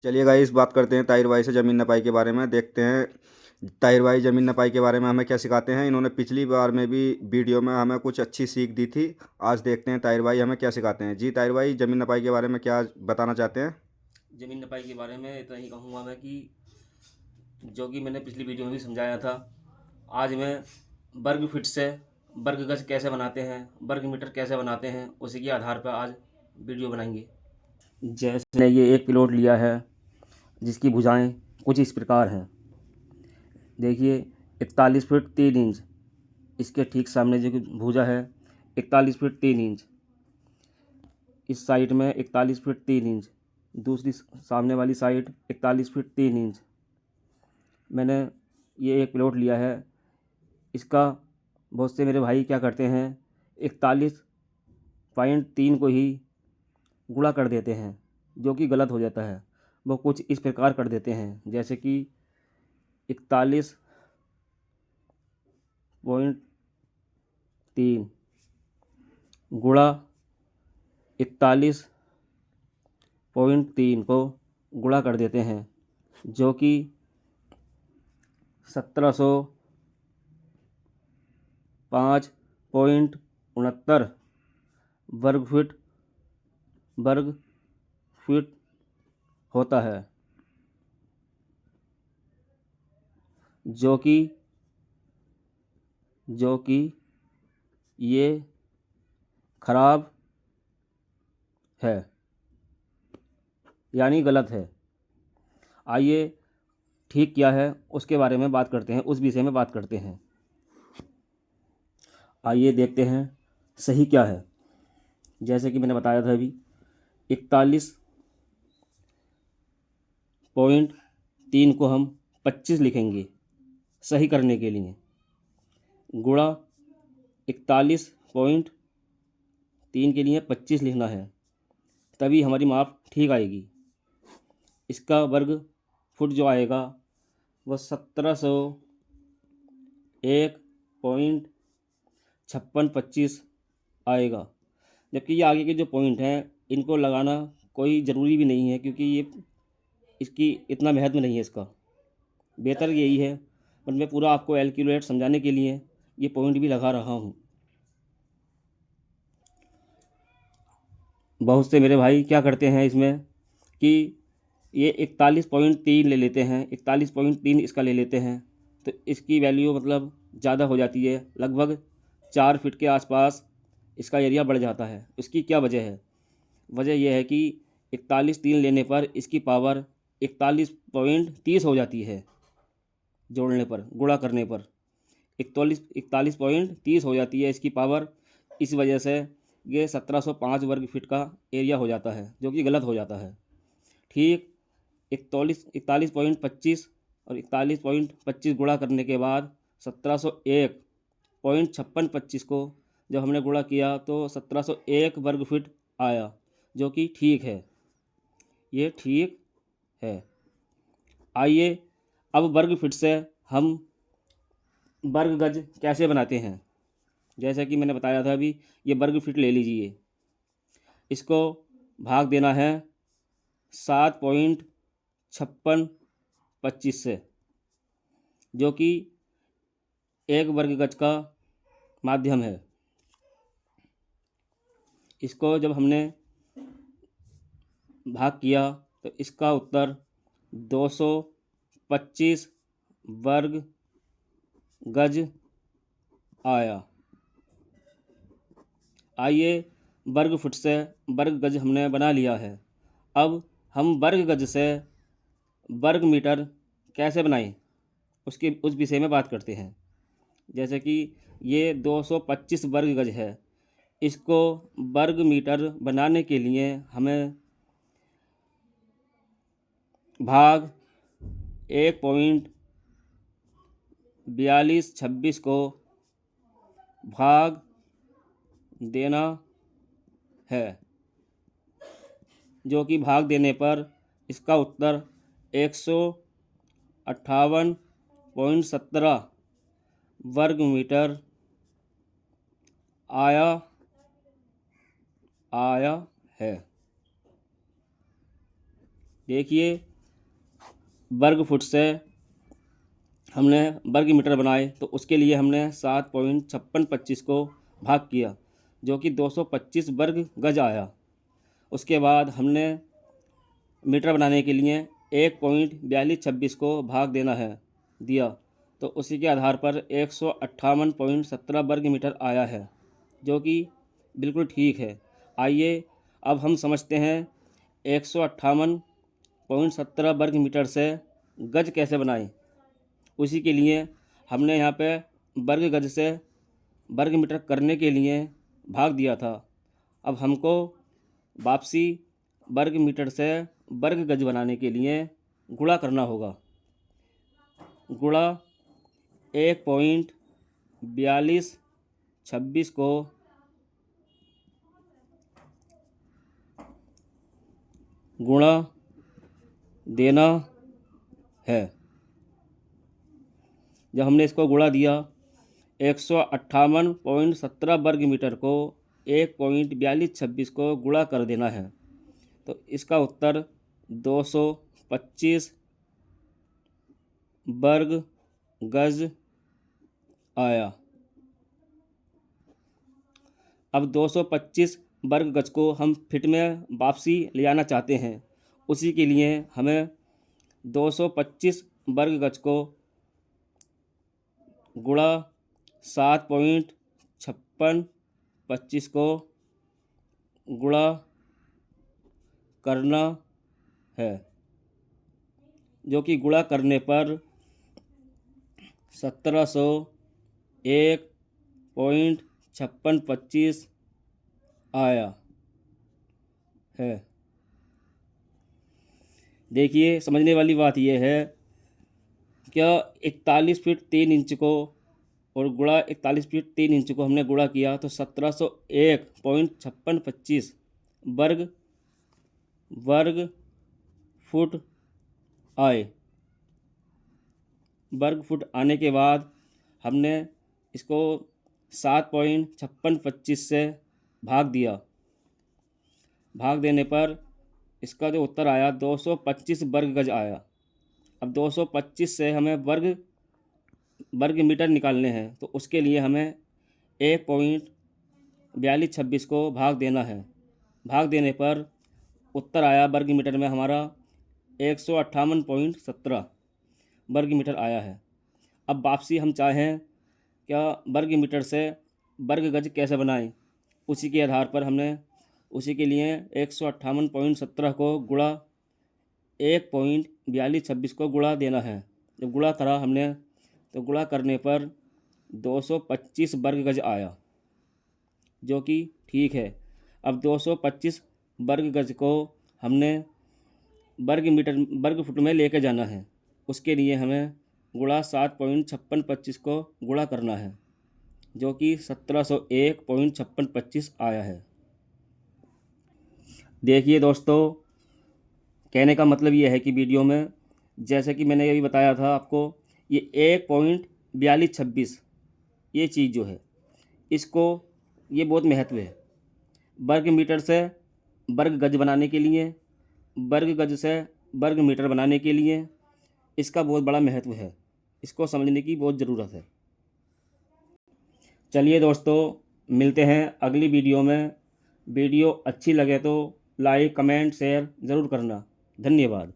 चलिए गाइस बात करते हैं ताहिर भाई से ज़मीन नपाई के बारे में। देखते हैं ताहिर भाई ज़मीन नपाई के बारे में हमें क्या सिखाते हैं। इन्होंने पिछली बार में भी वीडियो में हमें कुछ अच्छी सीख दी थी। आज देखते हैं ताहिर भाई हमें क्या सिखाते हैं। जी ताहिर भाई, ज़मीन नपाई के बारे में क्या बताना चाहते हैं। ज़मीन नपाई के बारे में इतना ही कहूँगा मैं कि जो कि मैंने पिछली वीडियो में भी समझाया था। आज मैं वर्ग फीट से वर्ग गज कैसे बनाते हैं, वर्ग मीटर कैसे बनाते हैं, उसी के आधार पर आज वीडियो बनाएंगे। जैसे मैंने ये एक प्लॉट लिया है जिसकी भुजाएं कुछ इस प्रकार हैं। देखिए, 41 फीट 3 इंच इसके ठीक सामने जो कि भुजा है 41 फीट 3 इंच। इस साइड में 41 फीट 3 इंच, दूसरी सामने वाली साइड 41 फीट 3 इंच। मैंने ये एक प्लॉट लिया है। इसका बहुत से मेरे भाई क्या करते हैं, 41.3 को ही गुणा कर देते हैं, जो कि गलत हो जाता है। वो कुछ इस प्रकार कर देते हैं, जैसे कि 41.3 गुणा 41.3 को गुणा कर देते हैं, जो कि 1705.69 वर्ग फीट होता है, जो कि ये खराब है, यानी गलत है। आइए ठीक क्या है उसके बारे में बात करते हैं, उस विषय में बात करते हैं। आइए देखते हैं सही क्या है। जैसे कि मैंने बताया था अभी, 41.3 को हम 25 लिखेंगे सही करने के लिए, गुणा 41.3 के लिए 25 लिखना है, तभी हमारी माप ठीक आएगी। इसका वर्ग फुट जो आएगा वह 1701.5625 आएगा। जबकि ये आगे के जो पॉइंट हैं इनको लगाना कोई ज़रूरी भी नहीं है, क्योंकि ये इसकी इतना महत्व नहीं है इसका। बेहतर यही है, पर मैं पूरा आपको एलक्यूलेट समझाने के लिए ये पॉइंट भी लगा रहा हूँ। बहुत से मेरे भाई क्या करते हैं इसमें कि ये 41.3 ले लेते हैं, 41.3 इसका ले लेते हैं, तो इसकी वैल्यू मतलब ज़्यादा हो जाती है, लगभग 4 फीट के आसपास इसका एरिया बढ़ जाता है। इसकी क्या वजह है? वजह यह है कि 41.3 लेने पर इसकी पावर 41.30 हो जाती है, जोड़ने पर, गुणा करने पर 41.30 हो जाती है इसकी पावर। इस वजह से ये 1705 वर्ग फीट का एरिया हो जाता है, जो कि गलत हो जाता है। ठीक 41.25 और 41.25 गुणा करने के बाद 1701.5625 को जब हमने गुणा किया तो 1701 वर्ग फीट आया, जो कि ठीक है, ये ठीक है। आइए अब वर्ग फीट से हम वर्ग गज कैसे बनाते हैं। जैसा कि मैंने बताया था अभी, ये वर्ग फीट ले लीजिए, इसको भाग देना है 7.5625 से, जो कि एक वर्ग गज का माध्यम है। इसको जब हमने भाग किया तो इसका उत्तर 225 वर्ग गज आया। आइए वर्ग फुट से वर्ग गज हमने बना लिया है। अब हम वर्ग गज से वर्ग मीटर कैसे बनाएं उस विषय में बात करते हैं। जैसे कि ये 225 वर्ग गज है, इसको वर्ग मीटर बनाने के लिए हमें भाग 1.4226 को भाग देना है, जो कि भाग देने पर इसका उत्तर 158.17 वर्ग मीटर आया है। देखिए वर्ग फुट से हमने वर्ग मीटर बनाए तो उसके लिए हमने 7.5625 को भाग किया, जो कि 225 वर्ग गज आया। उसके बाद हमने मीटर बनाने के लिए 1.4226 को भाग देना है दिया, तो उसी के आधार पर 158.17 वर्ग मीटर आया है, जो कि बिल्कुल ठीक है। आइए अब हम समझते हैं 158.17 वर्ग मीटर से गज कैसे बनाएं। उसी के लिए हमने यहाँ पे वर्ग गज से वर्ग मीटर करने के लिए भाग दिया था। अब हमको वापसी वर्ग मीटर से वर्ग गज बनाने के लिए गुणा करना होगा। गुणा 1.4226 को गुणा देना है। जब हमने इसको गुणा दिया 158.17 वर्ग मीटर को 1.4226 को गुणा कर देना है, तो इसका उत्तर 225 वर्ग गज आया। अब 225 वर्ग गज को हम फिट में वापसी ले जाना चाहते हैं। उसी के लिए हमें 225 वर्ग गज को गुणा 7.5625 को गुणा करना है, जो कि गुणा करने पर 1701.5625 आया है। देखिए, समझने वाली बात यह है, क्या 41 फीट 3 इंच को और गुणा 41 फीट 3 इंच को हमने गुणा किया तो 1701.5625 वर्ग फुट आए। वर्ग फुट आने के बाद हमने इसको 7.5625 से भाग दिया। भाग देने पर इसका जो उत्तर आया 225 वर्ग गज आया। अब 225 से हमें वर्ग मीटर निकालने हैं, तो उसके लिए हमें 1.4226 को भाग देना है। भाग देने पर उत्तर आया वर्ग मीटर में हमारा 158.17 वर्ग मीटर आया है। अब वापसी हम चाहें क्या वर्ग मीटर से वर्ग गज कैसे बनाएं, उसी के आधार पर हमने उसी के लिए 158.17 को गुणा 1.4226 को गुणा देना है। जब गुणा करा हमने तो गुणा करने पर 225 वर्ग गज आया, जो कि ठीक है। अब 225 वर्ग गज को हमने वर्ग फुट में लेके जाना है। उसके लिए हमें गुणा 7.5625 को गुणा करना है, जो कि 1701.5625 आया है। देखिए दोस्तों, कहने का मतलब ये है कि वीडियो में जैसे कि मैंने अभी बताया था आपको, ये 1.4226 ये चीज़ जो है इसको ये बहुत महत्व है। वर्ग मीटर से वर्ग गज बनाने के लिए, वर्ग गज से वर्ग मीटर बनाने के लिए इसका बहुत बड़ा महत्व है। इसको समझने की बहुत ज़रूरत है। चलिए दोस्तों, मिलते हैं अगली वीडियो में। वीडियो अच्छी लगे तो लाइक, कमेंट, शेयर ज़रूर करना। धन्यवाद।